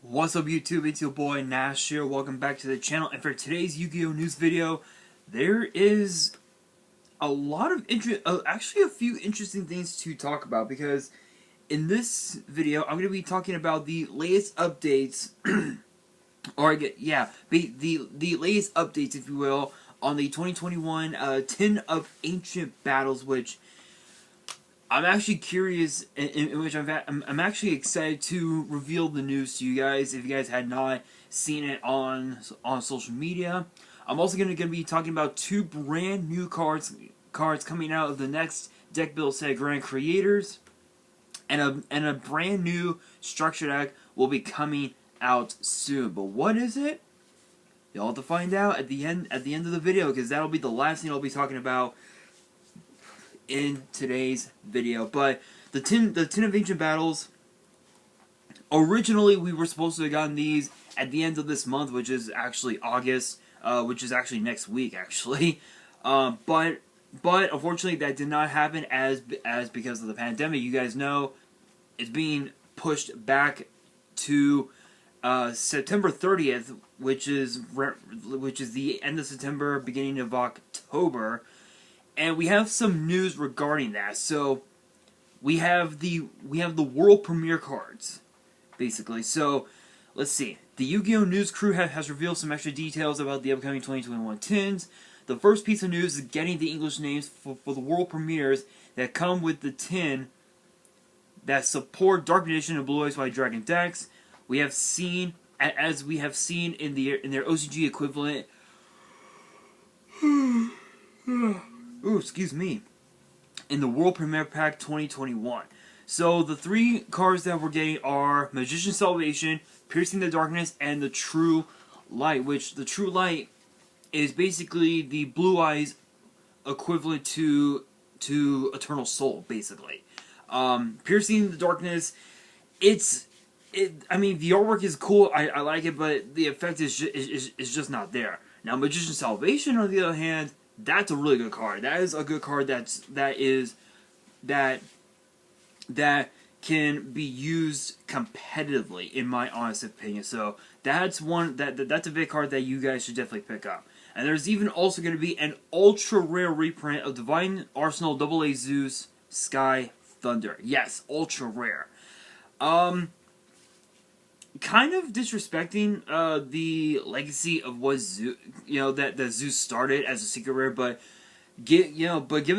What's up YouTube, it's your boy Nash here, welcome back to the channel, and for today's Yu-Gi-Oh news video, there is a lot of actually a few interesting things to talk about, because in this video, I'm going to be talking about the latest updates, or the latest updates, if you will, on the 2021 Tin of Ancient Battles, which I'm actually curious, in which I'm actually excited to reveal the news to you guys if you guys had not seen it on social media. I'm also going to be talking about two brand new cards coming out of the next deck build set, Grand Creators, and a brand new structure deck will be coming out soon. But what is it? You'll have to find out at the end of the video, because that'll be the last thing I'll be talking about in today's video. But the Tin of Ancient Battles, originally we were supposed to have gotten these at the end of this month, which is actually August, which is actually next week actually, but unfortunately that did not happen as because of the pandemic. You guys know it's being pushed back to September 30th, which is the end of September, beginning of October. And we have some news regarding that. So we have the world premiere cards, basically. So let's see. The Yu-Gi-Oh news crew has revealed some extra details about the upcoming 2021 tins. The first piece of news is getting the English names for the world premieres that come with the tin that support Dark Edition and Blue Eyes White Dragon decks. We have seen, as we have seen in their OCG equivalent. Ooh, excuse me. In the World Premiere Pack 2021. So the three cards that we're getting are Magician's Salvation, Piercing the Darkness, and the True Light. Which the True Light is basically the Blue Eyes equivalent to Eternal Soul, basically. Piercing the Darkness, I mean, the artwork is cool. I like it, but the effect is just not there. Now, Magician's Salvation, on the other hand, that's a really good card. That is a good card that can be used competitively, in my honest opinion. So that's that's a big card that you guys should definitely pick up. And there's even also going to be an ultra rare reprint of Divine Arsenal AA Zeus Sky Thunder. Yes, ultra rare. Kind of disrespecting the legacy of what Zeus, that Zeus started as a secret rare, but given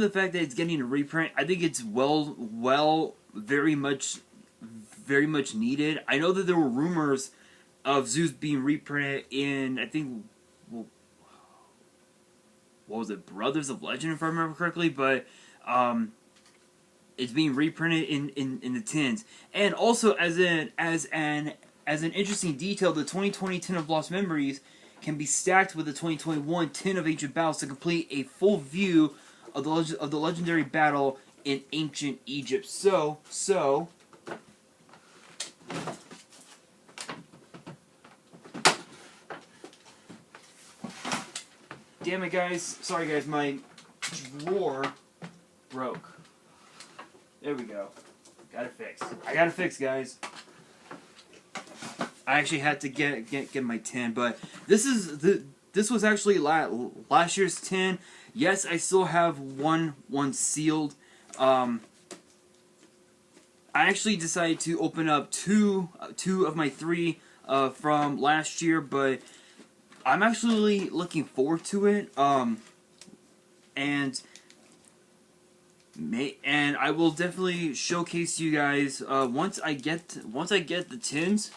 the fact that it's getting a reprint, I think it's very much needed. I know that there were rumors of Zeus being reprinted in, I think, what was it, Brothers of Legend, if I remember correctly, but it's being reprinted in the tins. And also, as an interesting detail, the 2020 Tin of Lost Memories can be stacked with the 2021 Tin of Ancient Battles to complete a full view of the legendary battle in ancient Egypt. So damn it, guys. Sorry, guys. My drawer broke. There we go. Got it fixed. I got it fixed, guys. I actually had to get my tin, but this was actually last year's tin. Yes, I still have one sealed. I actually decided to open up two of my three from last year, but I'm actually looking forward to it. And I will definitely showcase you guys once I get the tins.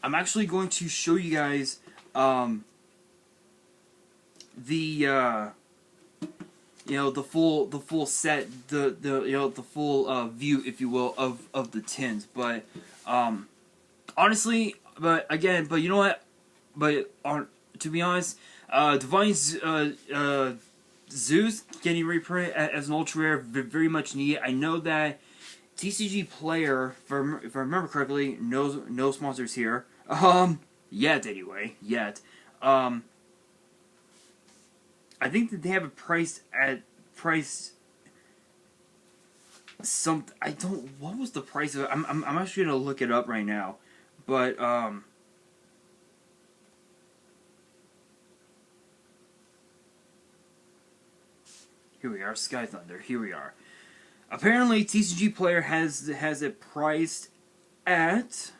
I'm actually going to show you guys the full set, the full view, if you will, of the tins. But honestly, you know what? To be honest, Divine Zeus getting reprint as an ultra rare, very much needed. I know that TCG Player, if I remember correctly, no sponsors here. Yet anyway, I think that they have it priced what was the price of it? I'm actually gonna look it up right now. But Here we are, Sky Thunder. Here we are. Apparently, TCG Player has it priced at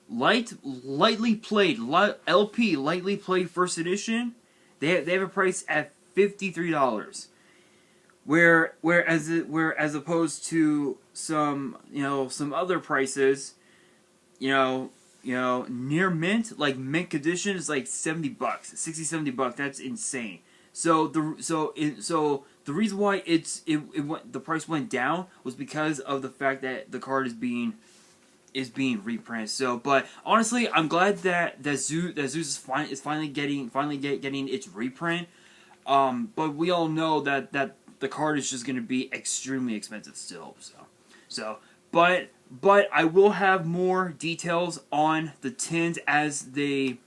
lightly played LP lightly played first edition. They have a price at $53. Whereas opposed to some some other prices, near mint, like mint condition is like $70, $60-$70. That's insane. So the reason why the price went down was because of the fact that the card is being reprinted. So, but honestly, I'm glad that Zeus is finally getting its reprint. But we all know that the card is just going to be extremely expensive still. But I will have more details on the tins as they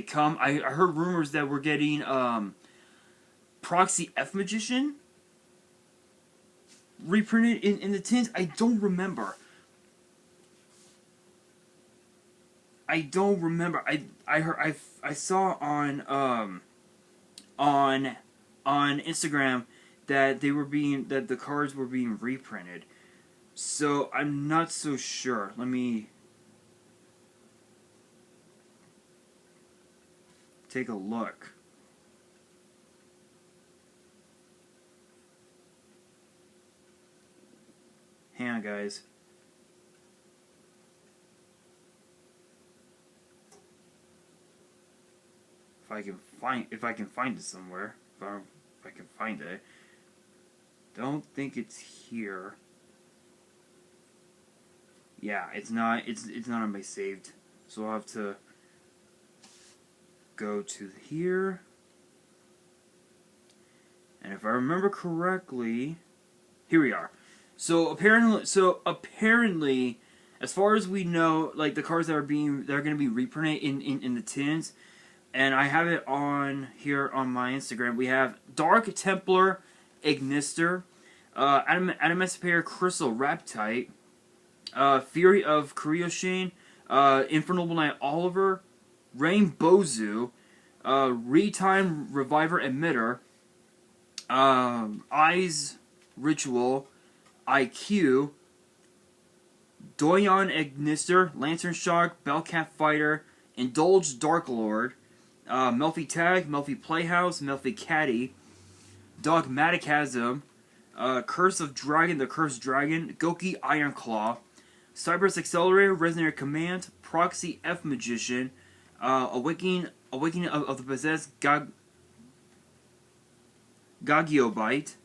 come. I heard rumors that we're getting Proxy F Magician reprinted in the tins. I don't remember. I saw on Instagram that the cards were being reprinted. So I'm not so sure. Let me take a look. Hang on, guys. If I can find it somewhere. If I can find it. Don't think it's here. Yeah, it's not on my saved. So I'll have to go to here. And if I remember correctly, here we are. So apparently, as far as we know, like the cards that are going to be reprinted in the tins, and I have it on here on my Instagram. We have Dark Templar Ignister, Adamantipare Crystal Raptite, Fury of Kurioshin, Infernal Knight Oliver, Rainbowzu, Retime Reviver Emitter, Eyes Ritual, IQ, Doyon Ignister, Lantern Shock, Bellcat Fighter, Indulge Dark Lord, Melfi Tag, Melfi Playhouse, Melfi Caddy, Dogmatic Chasm, Curse of Dragon, the Cursed Dragon, Goki Ironclaw, Cyberus Accelerator, Resonator Command, Proxy F Magician, Awakening of the Possessed, Gagiobite,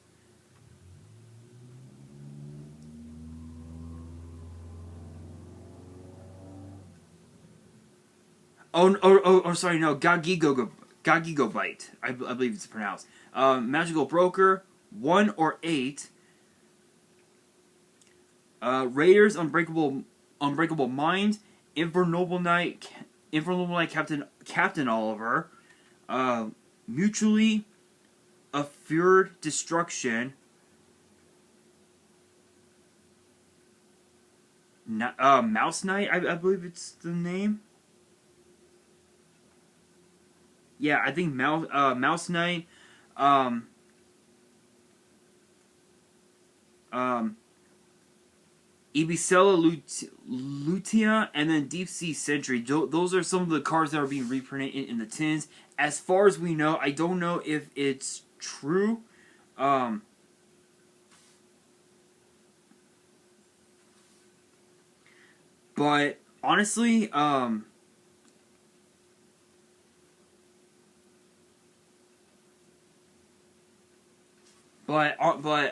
sorry, no, Gagigobite, I believe it's pronounced. Magical Broker, 1 or 8. Raiders, Unbreakable Mind, Infernal Knight Captain Oliver, Mutually Assured Destruction, Mouse Knight, I believe it's the name. Yeah, I think Mouse Knight, Ibicella Lutea, and then Deep Sea Sentry. Those are some of the cards that are being reprinted in the tins. As far as we know, I don't know if it's true. But honestly, but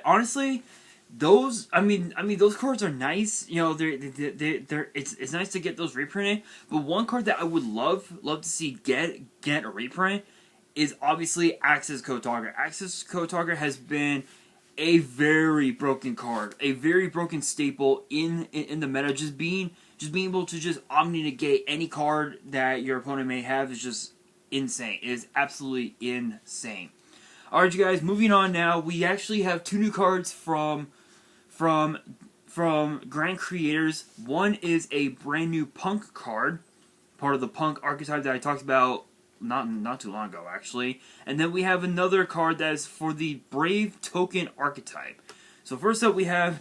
honestly, those those cards are nice. You know, it's nice to get those reprinted. But one card that I would love to see get a reprint is obviously Access Code Talker. Access Code Talker has been a very broken card, a very broken staple in the meta. Just being able to just omni negate any card that your opponent may have is just insane. It is absolutely insane. Alright, you guys, moving on now. We actually have 2 new cards from Grand Creators. One is a brand new P.U.N.K card, part of the Punk archetype that I talked about not too long ago, actually. And then we have another card that is for the Brave Token archetype. So first up we have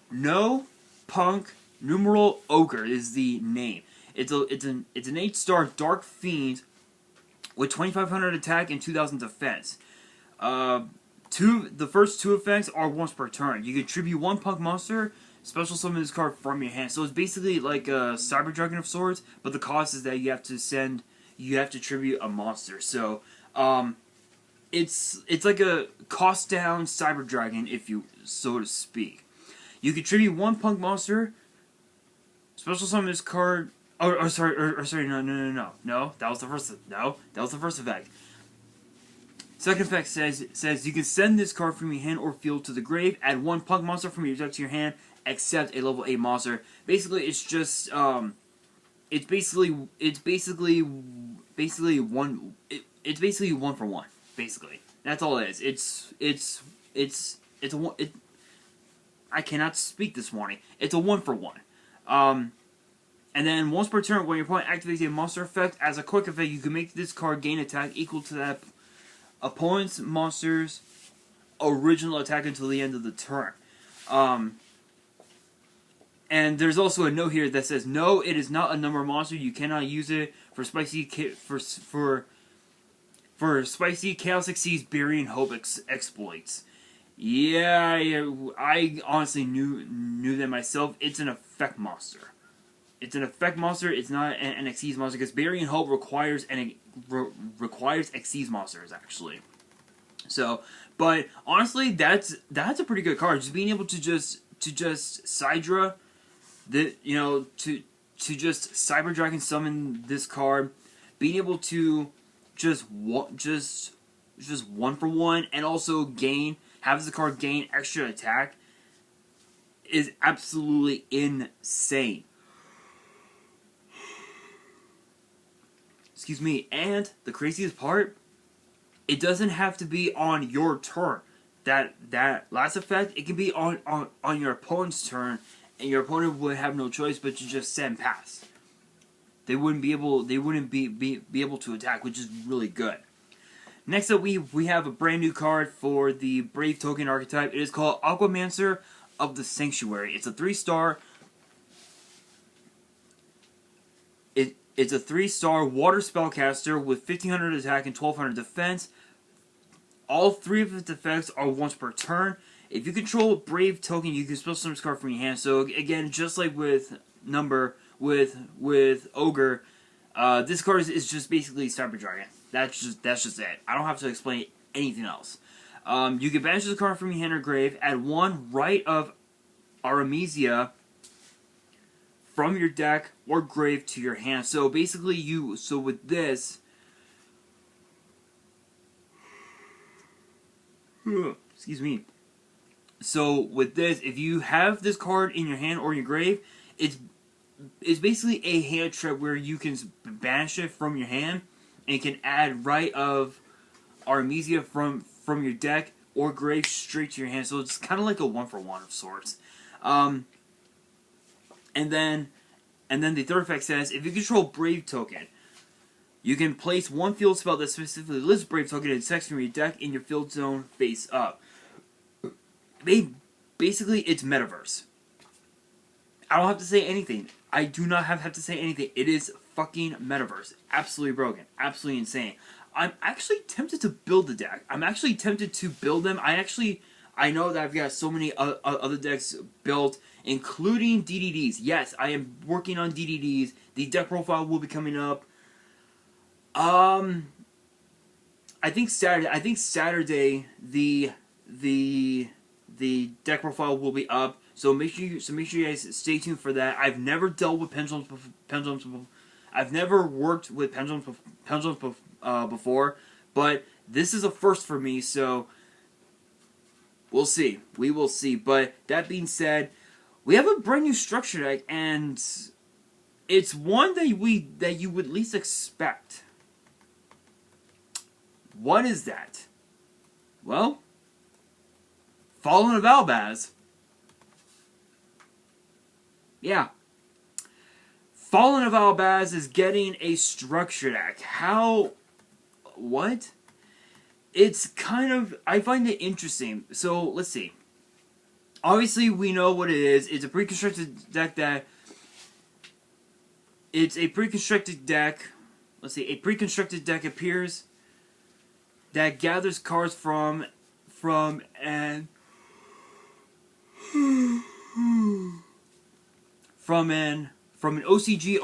No Punk numeral Ogre is the name. It's an 8-star Dark Fiend with 2,500 attack and 2,000 defense. The first two effects are once per turn. You can tribute one Punk monster, special summon this card from your hand. So it's basically like a Cyber Dragon of sorts, but the cost is that you have to tribute a monster. So it's like a cost down Cyber Dragon, if you so to speak. You can tribute one Punk monster, special summon this card. Sorry, no. That was the first effect. Second effect says you can send this card from your hand or field to the grave. Add one Punk monster from your deck to your hand, except a level 8 monster. Basically, it's just it's basically one for one. Basically, that's all it is. I cannot speak this morning. It's a 1-for-1. And then once per turn, when your opponent activates a monster effect, as a quick effect, you can make this card gain attack equal to that opponent's monster's original attack until the end of the turn. And there's also a note here that says, no, it is not a number monster. You cannot use it for spicy Chaos Exceeds Burying Hope exploits. Yeah, I honestly knew that myself. It's an effect monster. It's an effect monster. It's not an Exceeds monster because Burying Hope requires Exceeds monsters actually. So, but honestly, that's a pretty good card. Just being able to just Sidra, to just Cyber Dragon summon this card, being able to just 1-for-1 and also have the card gain extra attack is absolutely insane. Excuse me, and the craziest part, it doesn't have to be on your turn. That last effect, it can be on your opponent's turn, and your opponent would have no choice but to just send pass. They wouldn't be able to attack, which is really good. Next up, we have a brand new card for the Brave Token archetype. It is called Aquamancer of the Sanctuary. It's a 3-star. It's a 3-star water spellcaster with 1,500 attack and 1,200 defense. All 3 of its effects are once per turn. If you control a Brave Token, you can special summon this card from your hand. So again, just like with Ogre, this card is just basically Cyber Dragon. That's just it. I don't have to explain anything else. You can banish this card from your hand or grave. Add 1 Rite of Aramesia from your deck or grave to your hand. So basically, with this, excuse me. So with this, if you have this card in your hand or your grave, it's basically a hand trap where you can banish it from your hand and can add Rite of Aramesia from your deck or grave straight to your hand. So it's kind of like a 1-for-1 of sorts. And then the third effect says, if you control Brave Token, you can place 1 field spell that specifically lists Brave Token and text from your deck in your field zone face up. Basically, it's Metaverse. I don't have to say anything. I do not have to say anything. It is fucking Metaverse. Absolutely broken. Absolutely insane. I'm actually tempted to build the deck. I'm actually tempted to build them. I know that I've got so many other decks built, including DDDs. Yes, I am working on DDDs. The deck profile will be coming up. I think Saturday the deck profile will be up. So make sure you guys stay tuned for that. I've never dealt with pendulums. I've never worked with pendulums before, but this is a first for me. So we'll see. We will see. But that being said, we have a brand new structure deck, and it's one that you would least expect. What is that? Well, Fallen Of Albaz. Yeah. Fallen of Albaz is getting a structure deck. How? What? It's kind of... I find it interesting. So, let's see. Obviously, we know what it is. It's a pre-constructed deck that... It's a pre-constructed deck... Let's see. A pre-constructed deck appears that gathers cards from an OCG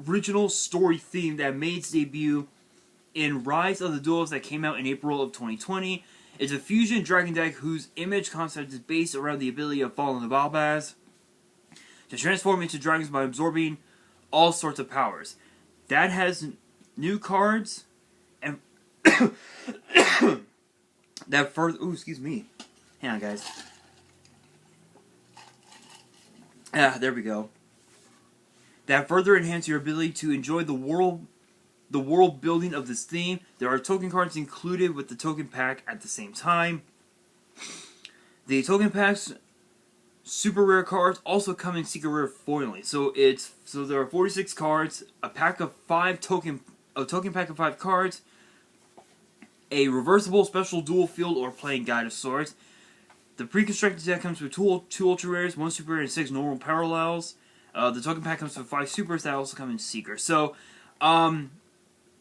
original story theme that made its debut in Rise of the Duels that came out in April of 2020. It's a fusion dragon deck whose image concept is based around the ability of Fallen of Albaz to transform into dragons by absorbing all sorts of powers. That has new cards and that further... Ooh, excuse me. Hang on, guys. There we go. That further enhance your ability to enjoy the world building of this theme. There are token cards included with the token pack at the same time. The token packs super rare cards also come in secret rare foiling. So there are 46 cards, a pack of 5 token pack of 5 cards, a reversible special dual field or playing guide of swords. The pre-constructed deck comes with 2 ultra rares, 1 super rare, and 6 normal parallels. The token pack comes with 5 supers that also come in Seeker. So Fallen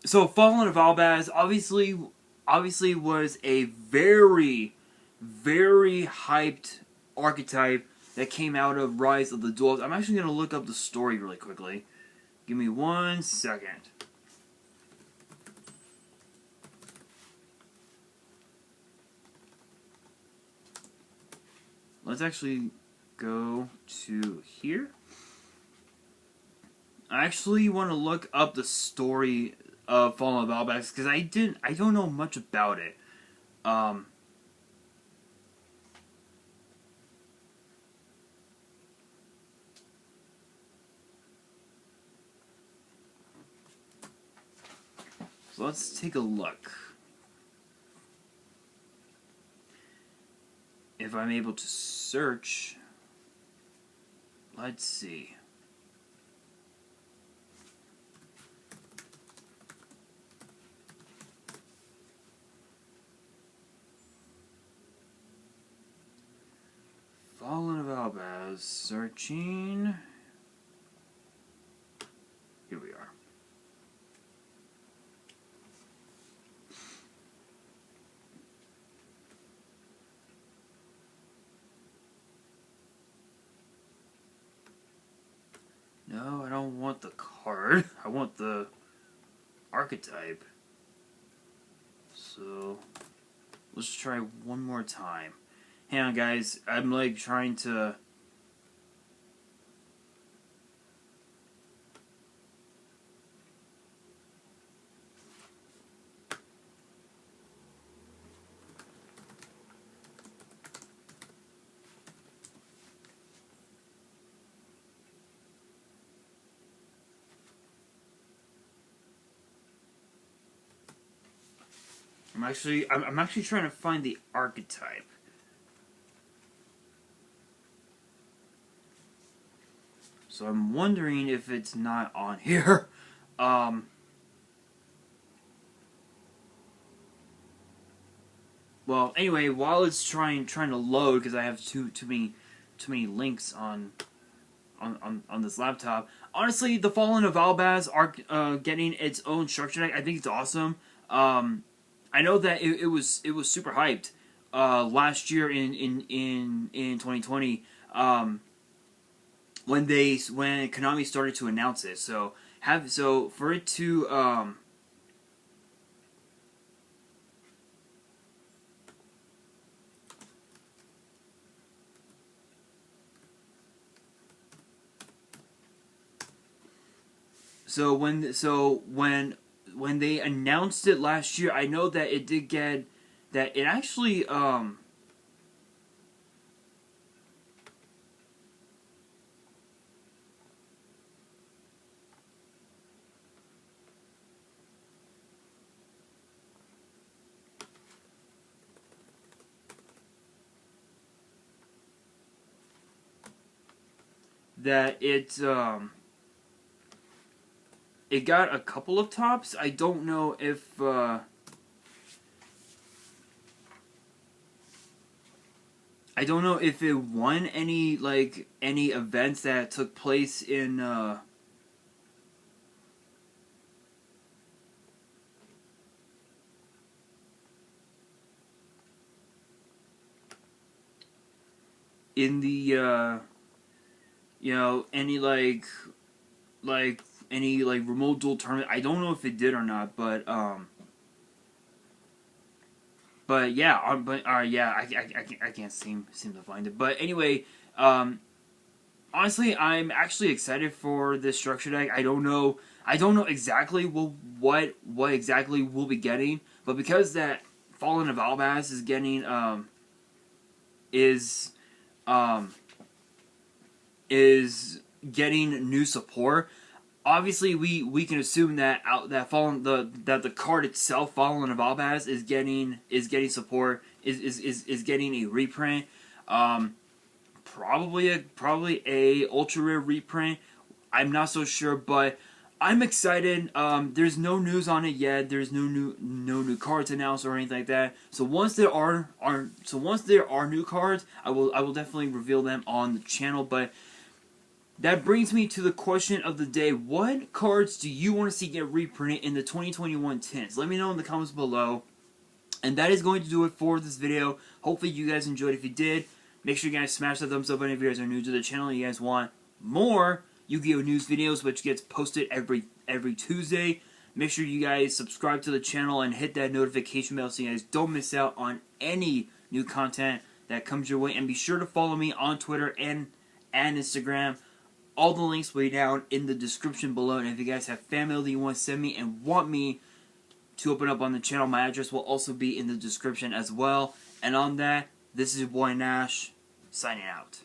of Albaz obviously was a very, very hyped archetype that came out of Rise of the Duels. I'm actually going to look up the story really quickly. Give me 1 second. Let's actually go to here. I actually want to look up the story of Fallen of Albaz because I don't know much about it. So let's take a look. If I'm able to search, let's see. Fallen of Albaz, searching. Here we are. No, I don't want the card. I want the archetype. So, let's try one more time. Hang on, guys. I'm like trying to... I'm actually trying to find the archetype. So I'm wondering if it's not on here. Well, anyway, while it's trying to load, because I have too many links on this laptop. Honestly, the Fallen of Albaz are getting its own structure deck. I think it's awesome. I know that it was super hyped last year in 2020 when Konami started to announce it. So for it to when they announced it last year, I know that it did get that it actually that it it got a couple of tops. I don't know if I don't know if it won any any events that took place in the you know, any any remote duel tournament. I don't know if it did or not, but yeah, yeah, I can't seem to find it. But anyway, honestly, I'm actually excited for this structure deck. I don't know exactly what exactly we'll be getting, but because that Fallen of Albaz is getting is getting new support. Obviously, we can assume that that the card itself, Fallen of Albaz, is getting support, is getting a reprint. Probably a ultra rare reprint. I'm not so sure, but I'm excited. There's no news on it yet. There's no new cards announced or anything like that. So once there are new cards, I will definitely reveal them on the channel. But that brings me to the question of the day. What cards do you want to see get reprinted in the 2021 tints? Let me know in the comments below. And that is going to do it for this video. Hopefully you guys enjoyed. If you did, make sure you guys smash that thumbs up button if you guys are new to the channel and you guys want more Yu-Gi-Oh! News videos, which gets posted every Tuesday. Make sure you guys subscribe to the channel and hit that notification bell so you guys don't miss out on any new content that comes your way. And be sure to follow me on Twitter and Instagram. All the links will be down in the description below. And if you guys have fan mail that you want to send me and want me to open up on the channel, my address will also be in the description as well. And on that, this is your boy Nash, signing out.